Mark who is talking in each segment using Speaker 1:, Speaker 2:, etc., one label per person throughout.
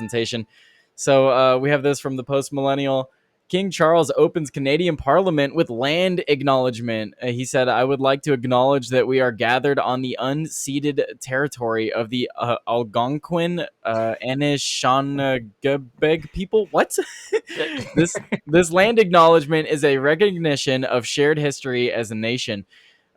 Speaker 1: representation. So we have this from the post-millennial. King Charles opens Canadian Parliament with land acknowledgement. He said, "I would like to acknowledge that we are gathered on the unceded territory of the Algonquin Anishinaabeg people." What? this this land acknowledgement is a recognition of shared history as a nation.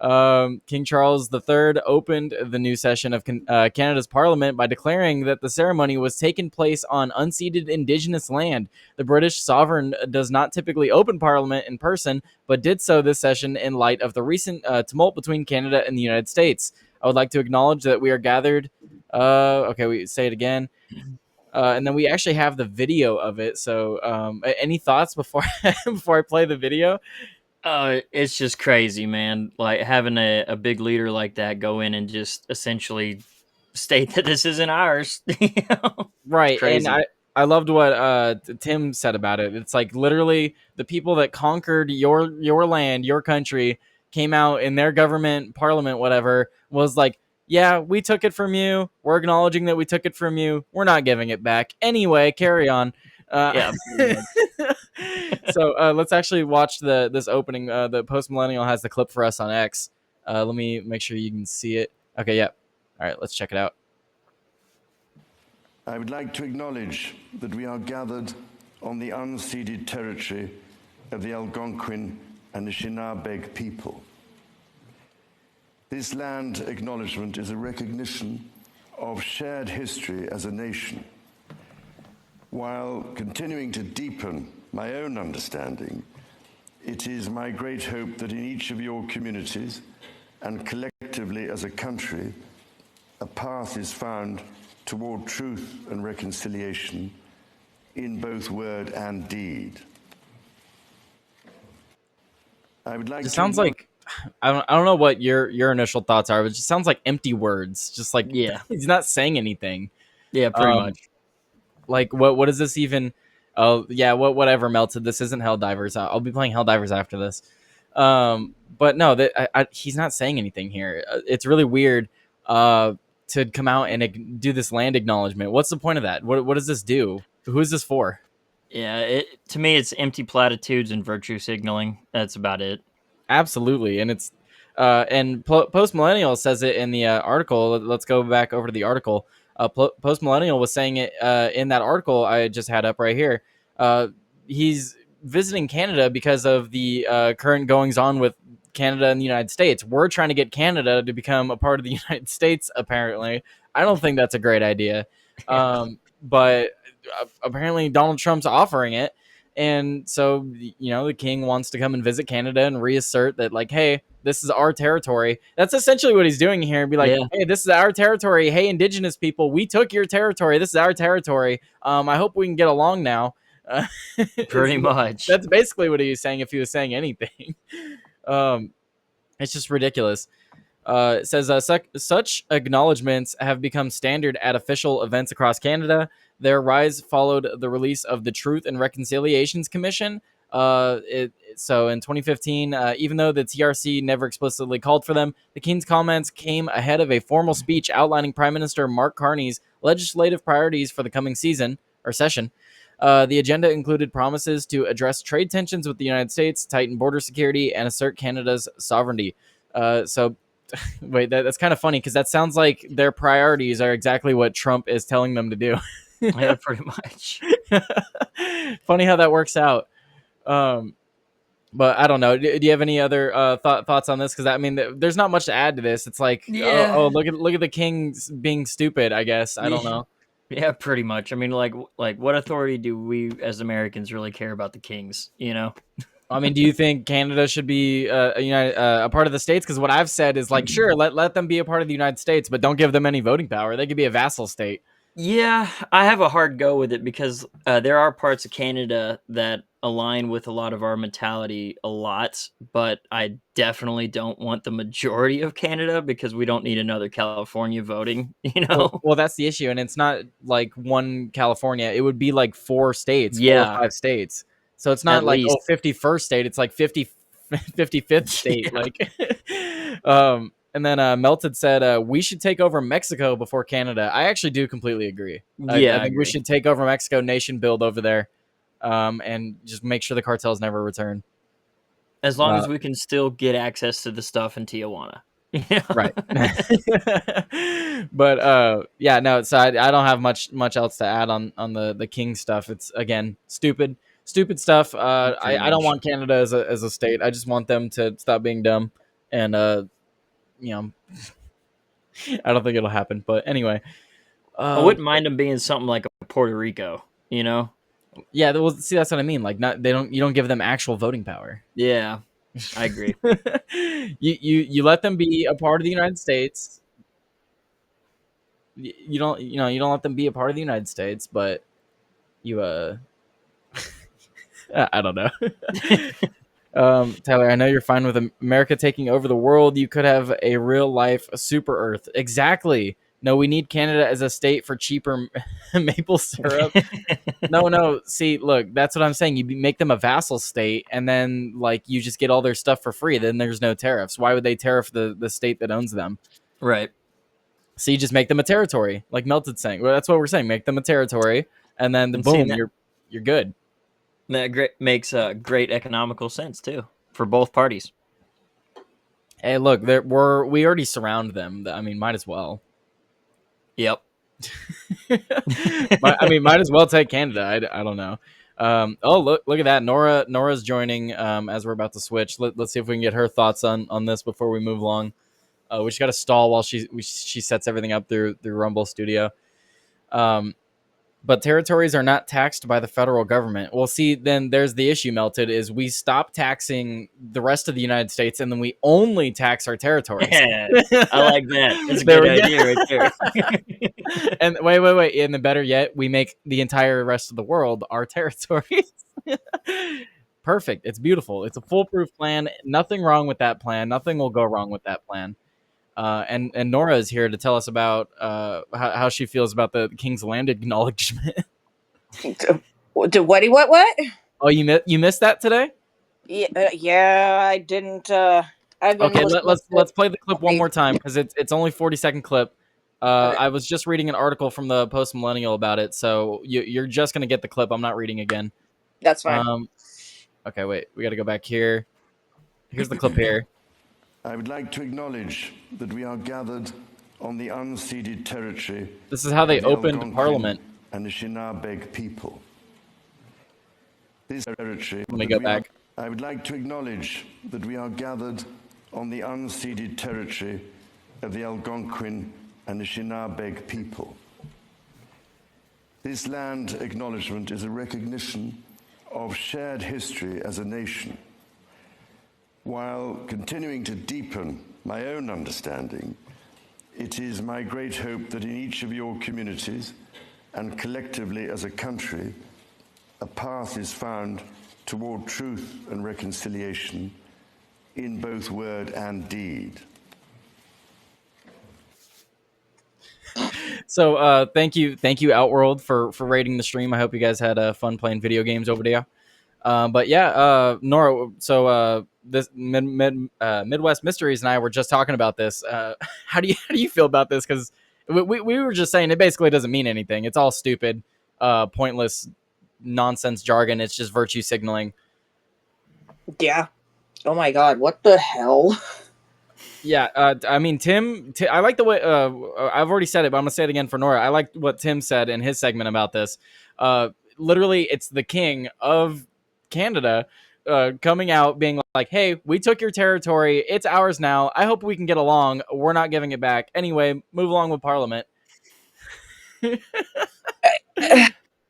Speaker 1: King Charles III opened the new session of Canada's Parliament by declaring that the ceremony was taking place on unceded Indigenous land. The British sovereign does not typically open Parliament in person, but did so this session in light of the recent tumult between Canada and the United States. I would like to acknowledge that we are gathered. Okay, we say it again. And then we actually have the video of it. So, any thoughts before before I play the video?
Speaker 2: It's just crazy, man. Like having a big leader like that go in and just essentially state that this isn't ours.
Speaker 1: Right.
Speaker 2: Crazy.
Speaker 1: And I loved what Tim said about it. It's like literally the people that conquered your land, your country, came out in their government, parliament, whatever, was like, yeah, we took it from you. We're acknowledging that we took it from you. We're not giving it back. Anyway, carry on.
Speaker 2: Yeah.
Speaker 1: So let's actually watch this opening. The Post Millennial has the clip for us on X. Let me make sure you can see it. Okay, yeah. All right, let's check it out.
Speaker 3: I would like to acknowledge that we are gathered on the unceded territory of the Algonquin and Anishinaabe people. This land acknowledgement is a recognition of shared history as a nation, while continuing to deepen my own understanding. It is my great hope that in each of your communities and collectively as a country, a path is found toward truth and reconciliation in both word and deed. I would like
Speaker 1: it sounds like I don't know what your initial thoughts are, but it just sounds like empty words. Just like he's not saying anything.
Speaker 2: Yeah, pretty much.
Speaker 1: Like what is this even? Oh yeah, whatever, Melted. This isn't Helldivers. I'll be playing Helldivers after this. But no, he's not saying anything here. It's really weird to come out and do this land acknowledgement. What's the point of that? What does this do? Who is this for?
Speaker 2: Yeah, to me, it's empty platitudes and virtue signaling. That's about it.
Speaker 1: Absolutely, and it's and Post Millennial says it in the article. Let's go back over to the article. Post Millennial was saying it in that article I just had up right here. He's visiting Canada because of the current goings on with Canada and the United States. We're trying to get Canada to become a part of the United States. Apparently, I don't think that's a great idea, but apparently Donald Trump's offering it. And so, the king wants to come and visit Canada and reassert that, like, hey, this is our territory. That's essentially what he's doing here. And be like, hey, this is our territory. Hey, indigenous people, we took your territory. This is our territory. I hope we can get along now.
Speaker 2: Pretty much.
Speaker 1: That's basically what he was saying if he was saying anything. It's just ridiculous. It says, such acknowledgements have become standard at official events across Canada. Their rise followed the release of the Truth and Reconciliations Commission. So in 2015, even though the TRC never explicitly called for them, the King's comments came ahead of a formal speech outlining Prime Minister Mark Carney's legislative priorities for the coming session. The agenda included promises to address trade tensions with the United States, tighten border security, and assert Canada's sovereignty. So wait, that's kind of funny because that sounds like their priorities are exactly what Trump is telling them to do.
Speaker 2: Yeah, pretty much.
Speaker 1: Funny how that works out. But I don't know. Do you have any other thoughts on this? Because I mean, there's not much to add to this. It's like, oh, look at the king being stupid. I guess I don't know.
Speaker 2: Yeah, pretty much. I mean, like what authority do we as Americans really care about the kings?
Speaker 1: I mean, do you think Canada should be a part of the States? Because what I've said is like, sure, let them be a part of the United States, but don't give them any voting power. They could be a vassal state.
Speaker 2: Yeah, I have a hard go with it because there are parts of Canada that align with a lot of our mentality a lot, but I definitely don't want the majority of Canada because we don't need another California voting,
Speaker 1: Well, that's the issue, and it's not like one California. It would be like 4 states, 4 or 5 states. So it's not like 51st state, it's like 55th state.
Speaker 2: Yeah.
Speaker 1: Like And then Melted said, we should take over Mexico before Canada. I actually do completely agree.
Speaker 2: Yeah,
Speaker 1: I think we should take over Mexico, nation build over there, and just make sure the cartels never return.
Speaker 2: As long as we can still get access to the stuff in Tijuana.
Speaker 1: Right. But yeah, no, so I don't have much else to add on the king stuff. It's, again, stupid stuff. I don't want Canada as a state. I just want them to stop being dumb, and you know, I don't think it'll happen. But anyway,
Speaker 2: I wouldn't mind them being something like a Puerto Rico, you know?
Speaker 1: Yeah, well, see, that's what I mean. Like, you don't give them actual voting power.
Speaker 2: Yeah, I agree.
Speaker 1: you let them be a part of the United States. You don't let them be a part of the United States, but you I don't know. Tyler, I know you're fine with America taking over the world. You could have a real life super Earth. Exactly. No, we need Canada as a state for cheaper maple syrup. No. See, look, that's what I'm saying. You make them a vassal state, and then like you just get all their stuff for free. Then there's no tariffs. Why would they tariff the state that owns them?
Speaker 2: Right.
Speaker 1: So you just make them a territory, like Melted saying. Well, that's what we're saying. Make them a territory, and then boom, you're good.
Speaker 2: That makes great economical sense too for both parties.
Speaker 1: Hey, look, we already surround them. I mean, might as well.
Speaker 2: Yep.
Speaker 1: I mean, might as well take Canada. I don't know. Oh, look at that. Nora's joining as we're about to switch. Let's see if we can get her thoughts on this before we move along. We just got to stall while she sets everything up through Rumble Studio. But territories are not taxed by the federal government. Well, see, then there's the issue, Melted, is we stop taxing the rest of the United States, and then we only tax our territories.
Speaker 2: Yeah, I like that. That's a good idea right there.
Speaker 1: And wait. And the better yet, we make the entire rest of the world our territories. Perfect. It's beautiful. It's a foolproof plan. Nothing wrong with that plan. Nothing will go wrong with that plan. And Nora is here to tell us about how she feels about the King's Land acknowledgement.
Speaker 4: What?
Speaker 1: Oh, you missed that today?
Speaker 4: Yeah, I didn't.
Speaker 1: Okay, let's play the clip one more time because it's only 40-second clip. Okay. I was just reading an article from the Post Millennial about it, so you're just gonna get the clip. I'm not reading again.
Speaker 4: That's fine.
Speaker 1: Okay, wait, we got to go back here. Here's the clip here.
Speaker 3: I would like to acknowledge that we are gathered on the unceded territory.
Speaker 1: This is how they opened Parliament.
Speaker 3: And the Shinabeg people. This territory.
Speaker 1: Let me go back.
Speaker 3: I would like to acknowledge that we are gathered on the unceded territory of the Algonquin and the Shinabeg people. This land acknowledgement is a recognition of shared history as a nation, while continuing to deepen my own understanding. It is my great hope that in each of your communities and collectively as a country, a path is found toward truth and reconciliation in both word and deed.
Speaker 1: So thank you Outworld for rating the stream. I hope you guys had fun playing video games over there. But yeah, Nora, so this Midwest Mysteries and I were just talking about this. How do you feel about this? Because we were just saying it basically doesn't mean anything. It's all stupid, pointless nonsense jargon. It's just virtue signaling.
Speaker 4: Yeah. Oh my God, what the hell?
Speaker 1: Yeah, I mean, Tim, I like the way, I've already said it, but I'm going to say it again for Nora. I like what Tim said in his segment about this. Literally, it's the king of Canada coming out being like, hey, we took your territory. It's ours now. I hope we can get along. We're not giving it back. Anyway, move along with Parliament.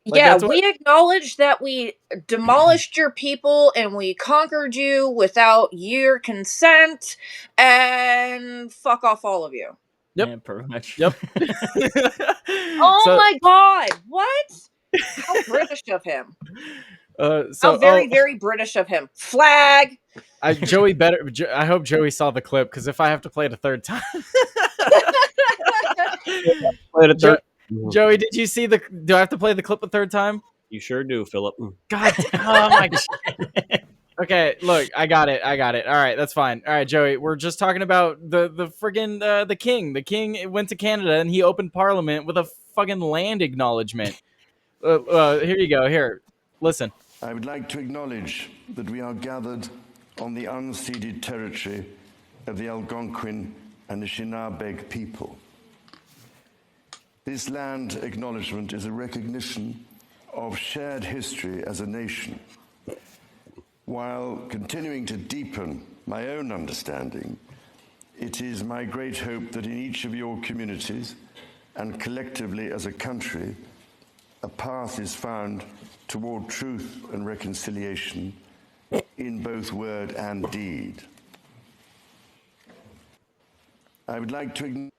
Speaker 4: Yeah, we acknowledge that we demolished your people and we conquered you without your consent, and fuck off all of you.
Speaker 1: Yep.
Speaker 2: Yeah, pretty much.
Speaker 1: Yep.
Speaker 4: My God, what? How British of him. How very British of him. Flag.
Speaker 1: I hope Joey saw the clip, because if I have to play it a third time. Joey, did you see do I have to play the clip a third time?
Speaker 5: You sure do, Philip.
Speaker 1: God, oh my God. Okay, look, I got it. All right, that's fine. All right, Joey, we're just talking about the friggin' the king. The king went to Canada and he opened Parliament with a fucking land acknowledgement. Here you go. Here, listen.
Speaker 3: I would like to acknowledge that we are gathered on the unceded territory of the Algonquin and the Shinabeg people. This land acknowledgement is a recognition of shared history as a nation, while continuing to deepen my own understanding. It is my great hope that in each of your communities and collectively as a country, a path is found toward truth and reconciliation in both word and deed. I would like to.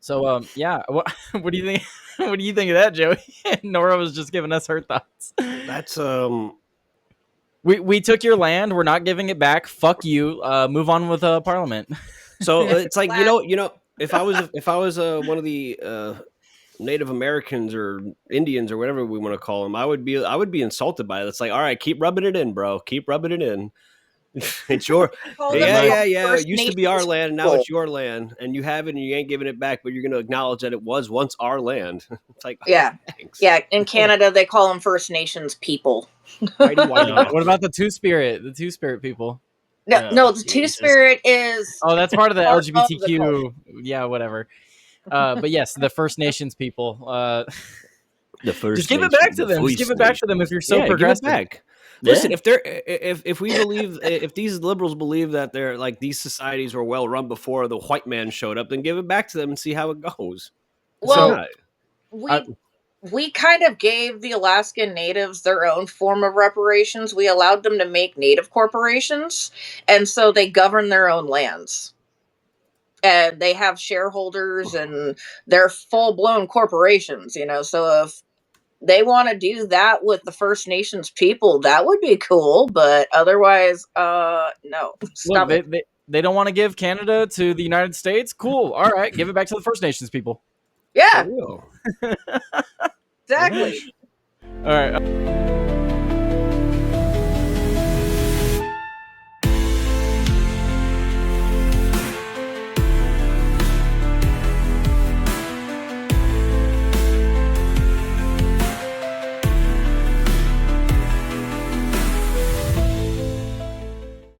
Speaker 1: So, yeah, what do you think? What do you think of that, Joey? Nora was just giving us her thoughts.
Speaker 5: That's
Speaker 1: We took your land. We're not giving it back. Fuck you. Move on with Parliament.
Speaker 5: So it's like if I was one of the Native Americans or Indians or whatever we want to call them, I would be insulted by it. It's like, all right, keep rubbing it in, bro. Keep rubbing it in. It's your yeah. It used to be our land, now it's your land, and you have it, and you ain't giving it back. But you're going to acknowledge that it was once our land. It's like,
Speaker 4: yeah,
Speaker 5: thanks.
Speaker 4: yeah. In Canada, they call them First Nations people.
Speaker 1: What about the Two Spirit? The Two Spirit people.
Speaker 4: No, the Two Spirit is.
Speaker 1: Oh, that's part of the LGBTQ. Yeah, whatever. But yes, the First Nations people.
Speaker 5: The first.
Speaker 1: Just give it back to them. Just give it back to them if you're so progressive.
Speaker 5: Give it back. Listen, if we believe, if these liberals believe that they're like these societies were well run before the white man showed up, then give it back to them and see how it goes.
Speaker 4: Well, we kind of gave the Alaskan Natives their own form of reparations. We allowed them to make native corporations, and so they govern their own lands. And they have shareholders, and they're full-blown corporations, So if they want to do that with the First Nations people, that would be cool. But otherwise, no.
Speaker 1: Look, they don't want to give Canada to the United States. Cool. All right, give it back to the First Nations people.
Speaker 4: Yeah. Exactly.
Speaker 1: All right.